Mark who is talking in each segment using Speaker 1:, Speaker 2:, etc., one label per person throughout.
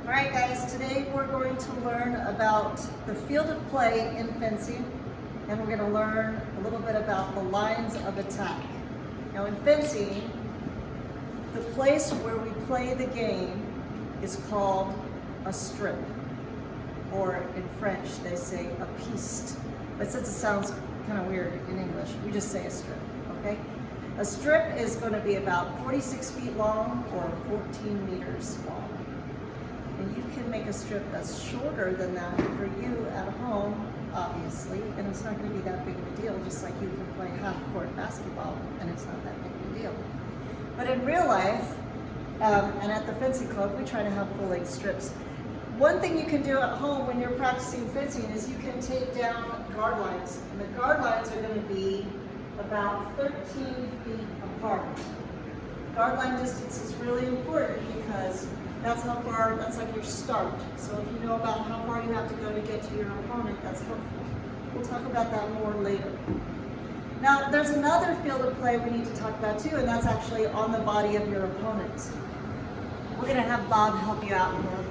Speaker 1: All right, guys, today we're going to learn about the field of play in fencing, and we're going to learn a little bit about the lines of attack. Now, in fencing, the place where we play the game is called a strip, or in French, they say a piste. But since it sounds kind of weird in English, we just say a strip, okay? A strip is going to be about 46 feet long or 14 meters long. And you can make a strip that's shorter than that for you at home, obviously, and it's not going to be that big of a deal, just like you can play half-court basketball, and it's not that big of a deal. But in real life, and at the fencing club, we try to have full-length strips. One thing you can do at home when you're practicing fencing is you can take down guard lines, and the guard lines are going to be about 13 feet apart. Guard line distance is really important because that's how far, that's like your start. So if you know about how far you have to go to get to your opponent, that's helpful. We'll talk about that more later. Now, there's another field of play we need to talk about too, and that's actually on the body of your opponent. We're going to have Bob help you out here.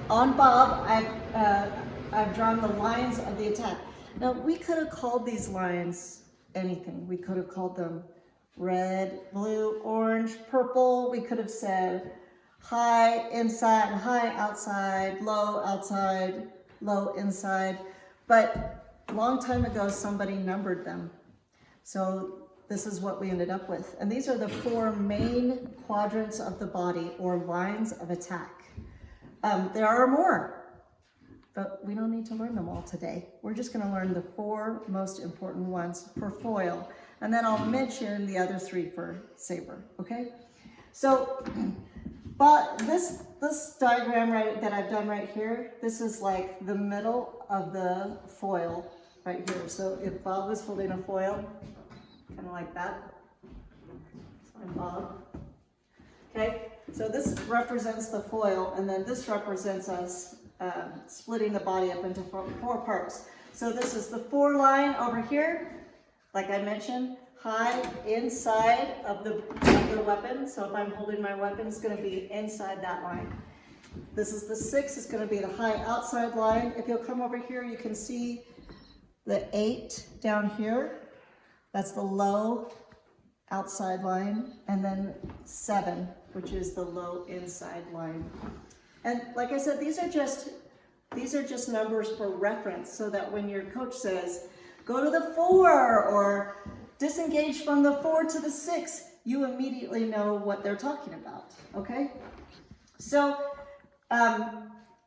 Speaker 1: On Bob, I've drawn the lines of the attack. Now, we could have called these lines anything. We could have called them red, blue, orange, purple. We could have said high inside, high outside, low inside. But a long time ago, somebody numbered them. So this is what we ended up with. And these are the four main quadrants of the body, or lines of attack. There are more, but we don't need to learn them all today. We're just going to learn the four most important ones for foil, and then I'll mention the other three for saber, okay? So, but this diagram that I've done right here, this is like the middle of the foil right here. So if Bob was holding a foil, kind of like that, so I'm Bob, okay? So this represents the foil, and then this represents us splitting the body up into four parts. So this is the four line over here, like I mentioned, high inside of the weapon. So if I'm holding my weapon, it's going to be inside that line. This is the 6, it's going to be the high outside line. If you'll come over here, you can see the 8 down here. That's the low outside line, and then 7, which is the low inside line. And like I said, these are just numbers for reference, so that when your coach says, go to the 4 or disengage from the 4 to the 6, you immediately know what they're talking about, okay? So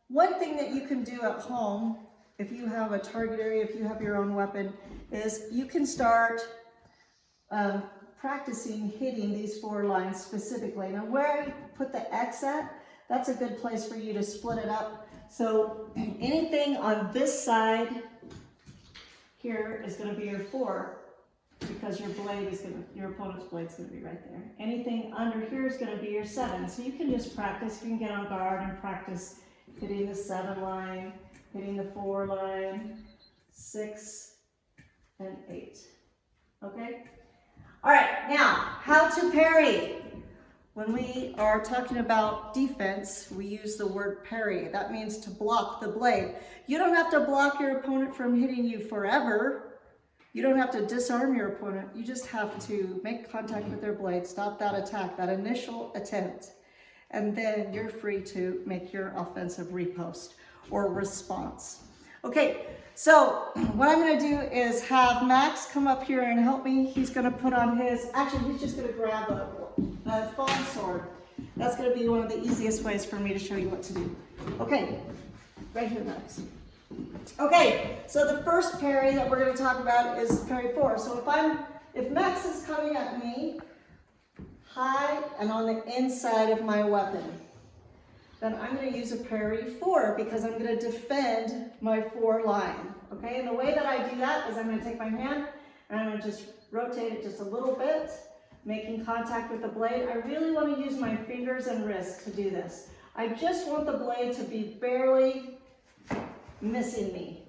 Speaker 1: one thing that you can do at home, if you have a target area, if you have your own weapon, is you can start practicing hitting these four lines specifically. Now where I put the X at, that's a good place for you to split it up. So anything on this side here is going to be your 4, because your opponent's blade is going to be right there. Anything under here is going to be your 7. So you can just practice. You can get on guard and practice hitting the 7 line, hitting the 4 line, 6, and 8. Okay? All right, now, how to parry. When we are talking about defense, we use the word parry. That means to block the blade. You don't have to block your opponent from hitting you forever. You don't have to disarm your opponent. You just have to make contact with their blade, stop that attack, that initial attempt, and then you're free to make your offensive riposte or response. Okay, so what I'm going to do is have Max come up here and help me. He's going to put on his, actually he's just going to grab a foam sword. That's going to be one of the easiest ways for me to show you what to do. Okay, right here, Max. Okay, so the first parry that we're going to talk about is parry 4. So if Max is coming at me high and on the inside of my weapon, then I'm going to use a parry 4 because I'm going to defend my 4 line. Okay, and the way that I do that is I'm going to take my hand and I'm going to just rotate it just a little bit, making contact with the blade. I really want to use my fingers and wrists to do this. I just want the blade to be barely missing me.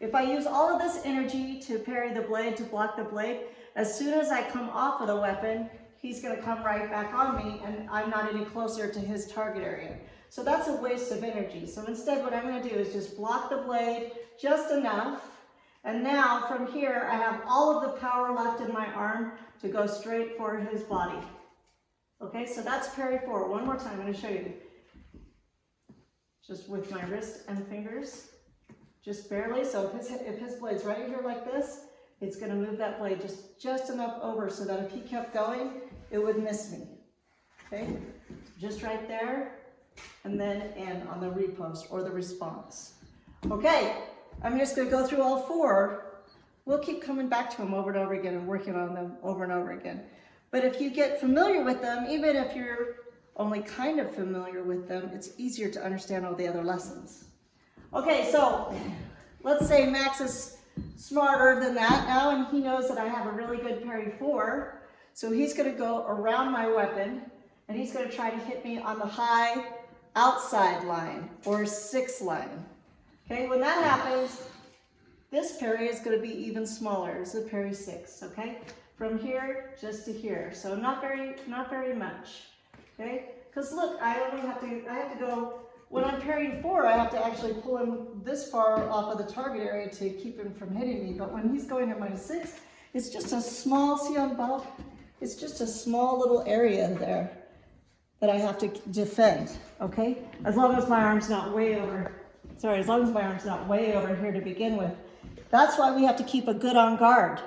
Speaker 1: If I use all of this energy to parry the blade, to block the blade, as soon as I come off of the weapon, he's gonna come right back on me and I'm not any closer to his target area. So that's a waste of energy. So instead what I'm gonna do is just block the blade just enough. And now from here, I have all of the power left in my arm to go straight for his body. Okay, so that's parry 4. One more time, I'm gonna show you. Just with my wrist and fingers, just barely. So if his blade's right here like this, it's gonna move that blade just enough over so that if he kept going, it would miss me. Okay, just right there, and then in on the riposte or the response. Okay, I'm just gonna go through all 4. We'll keep coming back to them over and over again and working on them over and over again. But if you get familiar with them, even if you're only kind of familiar with them, it's easier to understand all the other lessons. Okay, so let's say Max is smarter than that now, and he knows that I have a really good parry 4. So he's gonna go around my weapon, and he's gonna try to hit me on the high outside line, or 6 line. Okay, when that happens, this parry is gonna be even smaller. It's a parry 6, okay? From here just to here, so not very much, okay? Because look, I have to go, when I'm parrying 4, I have to actually pull him this far off of the target area to keep him from hitting me. But when he's going at my 6, it's just a small, see on Bob? It's just a small little area there that I have to defend, okay? As long as my arm's not way over, as long as my arm's not way over here to begin with. That's why we have to keep a good on guard,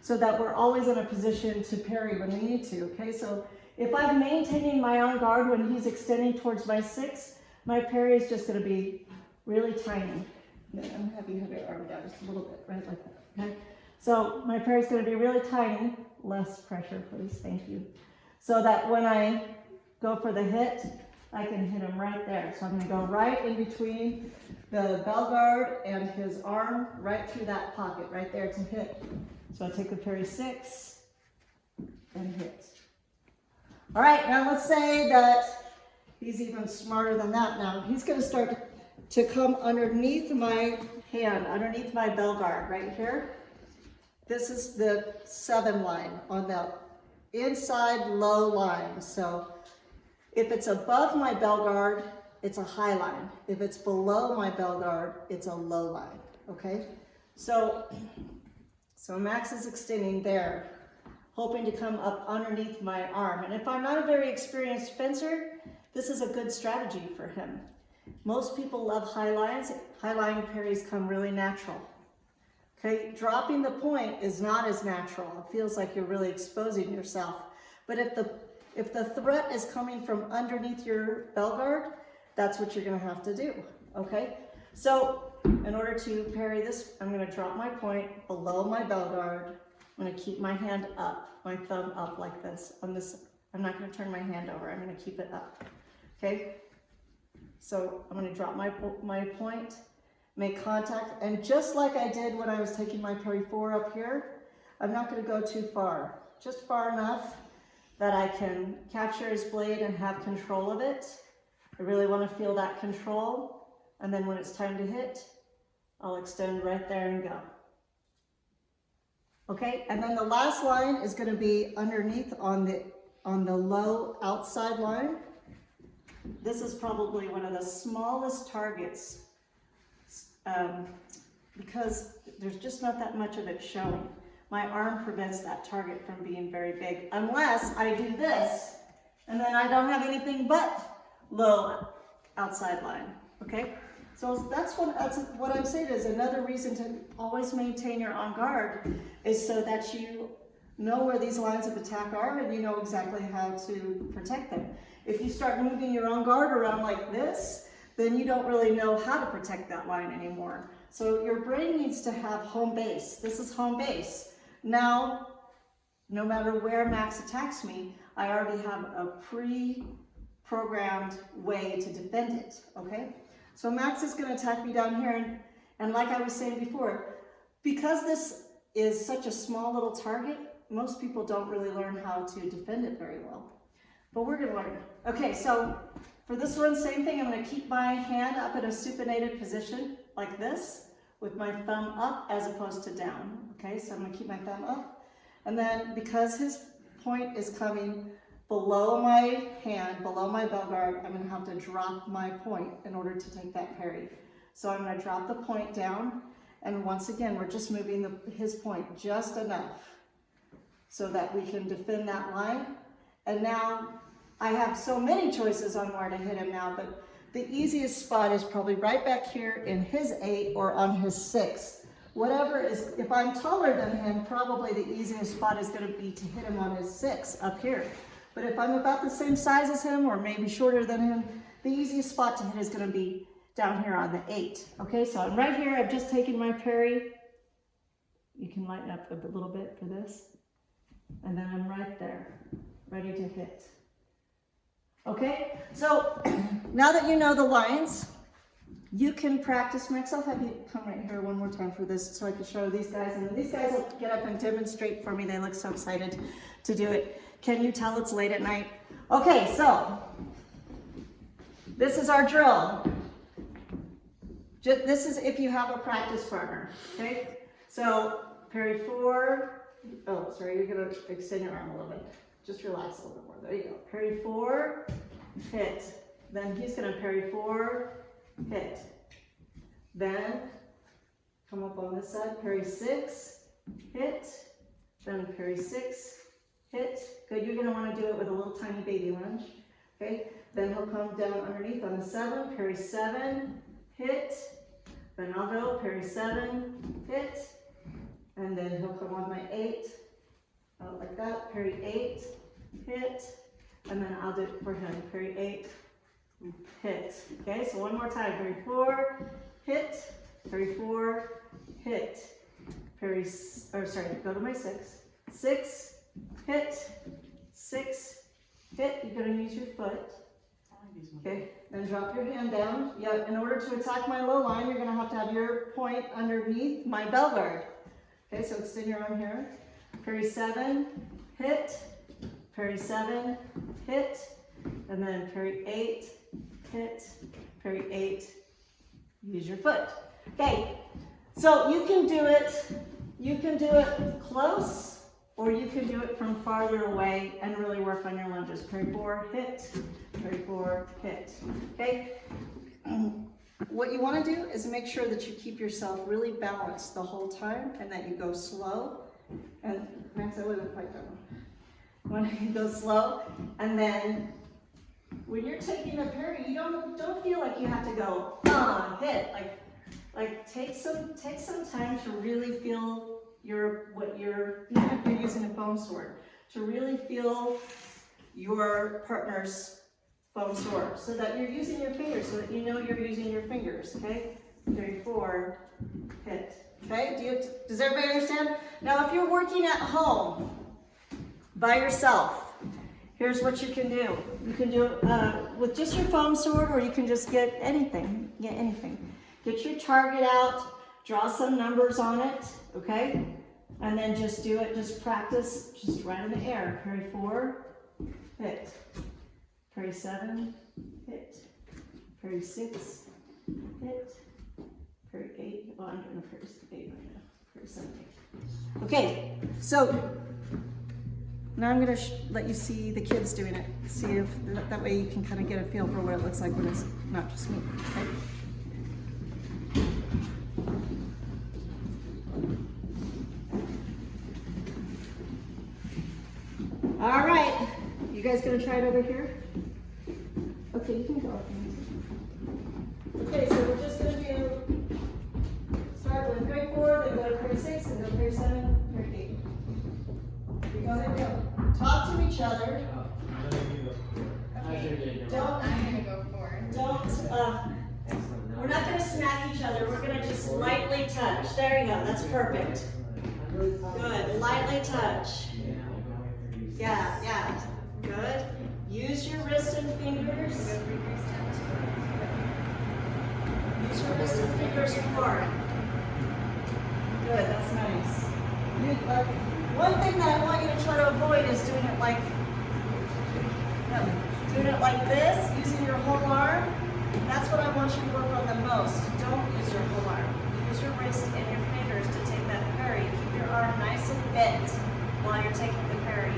Speaker 1: so that we're always in a position to parry when we need to, okay? So if I'm maintaining my on guard when he's extending towards my 6, my parry is just gonna be really tiny. I'm gonna have you have your arm down just a little bit, right like that, okay? So my parry is gonna be really tiny. Less pressure, please, thank you. So that when I go for the hit, I can hit him right there. So I'm gonna go right in between the bell guard and his arm, right through that pocket, right there to hit. So I take the parry 6 and hit. All right, now let's say that he's even smarter than that now. He's gonna start to come underneath my hand, underneath my bell guard right here. This is the 7 line on the inside low line. So if it's above my bell guard, it's a high line. If it's below my bell guard, it's a low line, okay? So Max is extending there, hoping to come up underneath my arm. And if I'm not a very experienced fencer, this is a good strategy for him. Most people love high lines. High line parries come really natural. Okay, dropping the point is not as natural. It feels like you're really exposing yourself. But if the threat is coming from underneath your bell guard, that's what you're gonna have to do, okay? So in order to parry this, I'm gonna drop my point below my bell guard. I'm gonna keep my hand up, my thumb up like this. I'm not gonna turn my hand over, I'm gonna keep it up, okay? So I'm gonna drop my point, make contact, and just like I did when I was taking my parry 4 up here, I'm not gonna go too far, just far enough that I can capture his blade and have control of it. I really wanna feel that control. And then when it's time to hit, I'll extend right there and go. Okay, and then the last line is gonna be underneath on the low outside line. This is probably one of the smallest targets because there's just not that much of it showing. My arm prevents that target from being very big unless I do this, and then I don't have anything but low outside line, okay? So that's what I'm saying is another reason to always maintain your on guard is so that you know where these lines of attack are and you know exactly how to protect them. If you start moving your on guard around like this, then you don't really know how to protect that line anymore. So your brain needs to have home base. This is home base. Now, no matter where Max attacks me, I already have a pre-programmed way to defend it, okay? So Max is gonna attack me down here, and like I was saying before, because this is such a small little target, most people don't really learn how to defend it very well. But we're gonna learn. Okay, so for this one, same thing, I'm gonna keep my hand up in a supinated position, like this, with my thumb up as opposed to down. Okay, so I'm gonna keep my thumb up. And then because his point is coming below my hand, below my bell guard, I'm gonna have to drop my point in order to take that parry. So I'm gonna drop the point down, and once again, we're just moving his point just enough so that we can defend that line. And now I have so many choices on where to hit him now, but the easiest spot is probably right back here in his 8 or on his 6. Whatever is, if I'm taller than him, probably the easiest spot is gonna be to hit him on his 6 up here. But if I'm about the same size as him or maybe shorter than him, the easiest spot to hit is gonna be down here on the 8. Okay, so I'm right here, I've just taken my parry. You can lighten up a little bit for this. And then I'm right there, ready to hit. Okay, so now that you know the lines, you can practice. Max, I'll have you come right here one more time for this so I can show these guys. And these guys will get up and demonstrate for me. They look so excited to do it. Can you tell it's late at night? Okay, so this is our drill. This is if you have a practice partner, okay? So parry 4. Oh, sorry, you're gonna extend your arm a little bit. Just relax a little bit more. There you go. Parry 4, hit. Then he's gonna parry 4, hit. Then come up on this side, parry 6, hit. Then parry 6, hit. Good, you're gonna wanna do it with a little tiny baby lunge. Okay, then he'll come down underneath on the 7, parry 7, hit. Then I'll go, parry 7, hit. And then he'll come on my 8, out like that, parry 8, hit. And then I'll do it for him, parry 8, hit. Okay, so one more time, parry 4, hit, parry 4, hit. Parry, or sorry, go to my 6. 6, hit, 6, hit. You're gonna use your foot. Okay, then drop your hand down. Yeah, in order to attack my low line, you're gonna have to have your point underneath my bell guard. Okay, so extend your arm here. Parry 7, hit, parry 7, hit, and then parry 8, hit, parry 8, use your foot. Okay, so you can do it close, or you can do it from farther away and really work on your lunges. Parry 4, hit, parry 4, hit. Okay? What you want to do is make sure that you keep yourself really balanced the whole time and that you go slow. And Max, I wasn't quite done. When you go slow, and then when you're taking a parry, you don't feel like you have to go hit. Like take some time to really feel even if you're using a foam sword, to really feel your partner's foam sword, so that you're using your fingers, so that you know you're using your fingers. Okay, parry 4, hit. Okay, does everybody understand? Now, if you're working at home by yourself, here's what you can do. You can do it with just your foam sword, or you can just get anything. Get your target out, draw some numbers on it, okay? And then just do it, just practice, just right in the air. Parry 4, hit. Parry 7, hit. Parry 6, hit. Parry 8, well, I'm doing a parry 8 right now. Parry 7, 8. Okay, so now I'm going to let you see the kids doing it. See if that way you can kind of get a feel for what it looks like when it's not just me. Okay? All right, you guys gonna try it over here? Okay, you can go. Okay, so we're just gonna start with parry 4, then go to parry 6, and go parry 7, parry 8. Here we go, there we go. Talk to each other. Okay,
Speaker 2: I'm gonna go 4.
Speaker 1: We're not gonna smack each other, we're gonna just lightly touch. There you go, that's perfect. Good, lightly touch. Yeah, good. Use your wrist and fingers. Use your wrist and fingers more. Good, that's nice. One thing that I want you to try to avoid is doing it like this, using your whole arm. That's what I want you to work on the most. Don't use your whole arm. Use your wrist and your fingers to take that parry. Keep your arm nice and bent while you're taking the parry.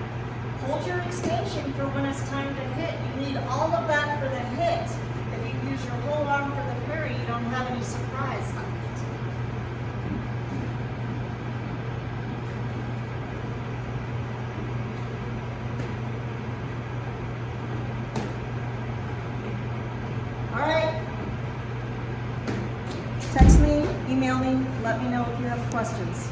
Speaker 1: Hold your extension for when it's time to hit. You need all of that for the hit. If you use your whole arm for the parry, you don't have any surprise left. All right. Text me, email me, let me know if you have questions.